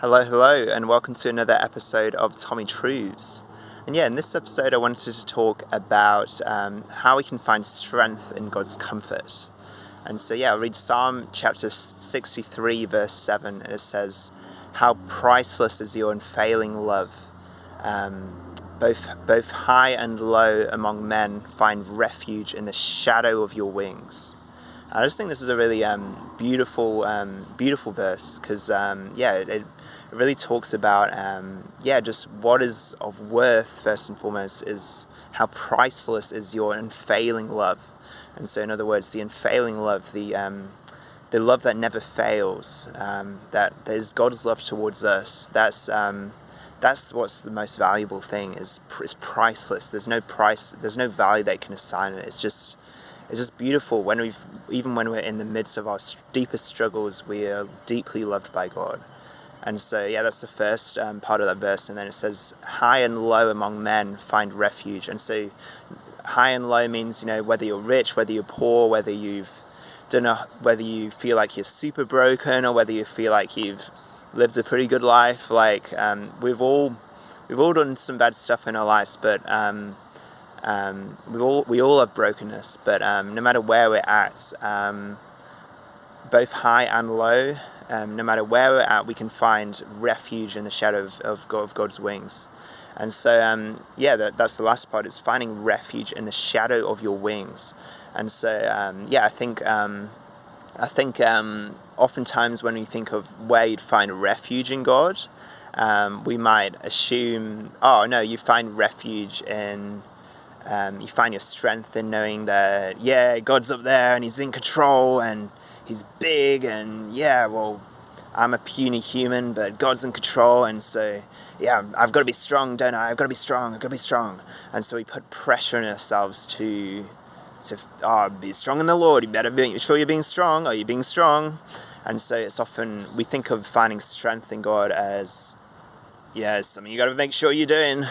Hello, and welcome to another episode of TommyTruths. And in this episode, I wanted to talk about how we can find strength in God's comfort. And I'll read Psalm chapter 63, verse 7, and it says, "How priceless is your unfailing love. Both high and low among men find refuge in the shadow of your wings." I just think this is a really beautiful verse because it really talks about just what is of worth. First and foremost is how priceless is your unfailing love. And so in other words, the unfailing love, the love that never fails, that there's God's love towards us. That's what's the most valuable thing, is priceless. There's no price, there's no value that can assign it. It's just beautiful. Even when we're in the midst of our deepest struggles, we are deeply loved by God. And that's the first part of that verse. And then it says, "High and low among men find refuge." And so, high and low means whether you're rich, whether you're poor, whether you feel like you're super broken, or whether you feel like you've lived a pretty good life. We've all done some bad stuff in our lives, but we all have brokenness, but no matter where we're at, both high and low, no matter where we're at, we can find refuge in the shadow of God's wings. And that's the last part, is finding refuge in the shadow of your wings. And I think oftentimes when we think of where you'd find refuge in God, we might assume, oh no, you find refuge in you find your strength in knowing that, God's up there and He's in control and He's big, and I'm a puny human, but God's in control, and I've got to be strong, don't I? I've got to be strong. And so we put pressure on ourselves to be strong in the Lord. You better be sure you're being strong. Are you being strong? And so it's often, we think of finding strength in God as, something you got to make sure you're doing.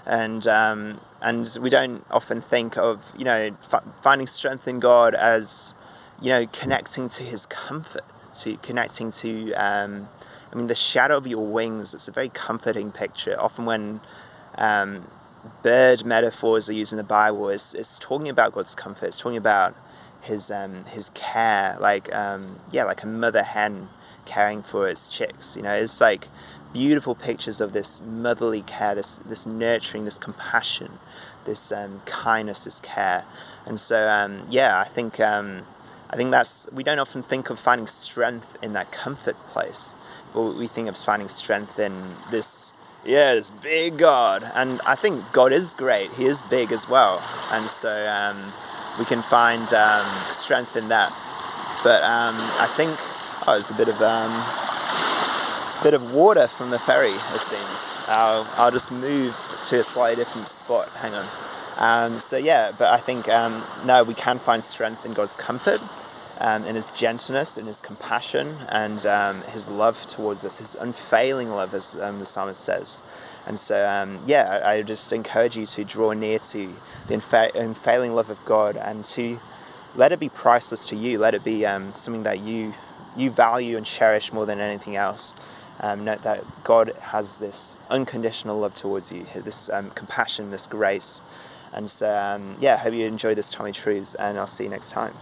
And we don't often think of, finding strength in God as, connecting to His comfort, connecting to, the shadow of your wings. It's a very comforting picture. Often when bird metaphors are used in the Bible, it's talking about God's comfort. It's talking about His care, like a mother hen caring for its chicks. It's like beautiful pictures of this motherly care, this nurturing, this compassion, this kindness, this care. And I think that's, we don't often think of finding strength in that comfort place, but we think of finding strength in this big God. And I think God is great. He is big as well. And we can find strength in that. But I think, there's a bit of water from the ferry, it seems. I'll just move to a slightly different spot. Hang on. But I think, we can find strength in God's comfort, in His gentleness, in His compassion, and His love towards us, His unfailing love, as the psalmist says. And I just encourage you to draw near to the unfailing love of God, and to let it be priceless to you. Let it be something that you value and cherish more than anything else. Note that God has this unconditional love towards you, this compassion, this grace. And I hope you enjoy this TommyTruths, and I'll see you next time.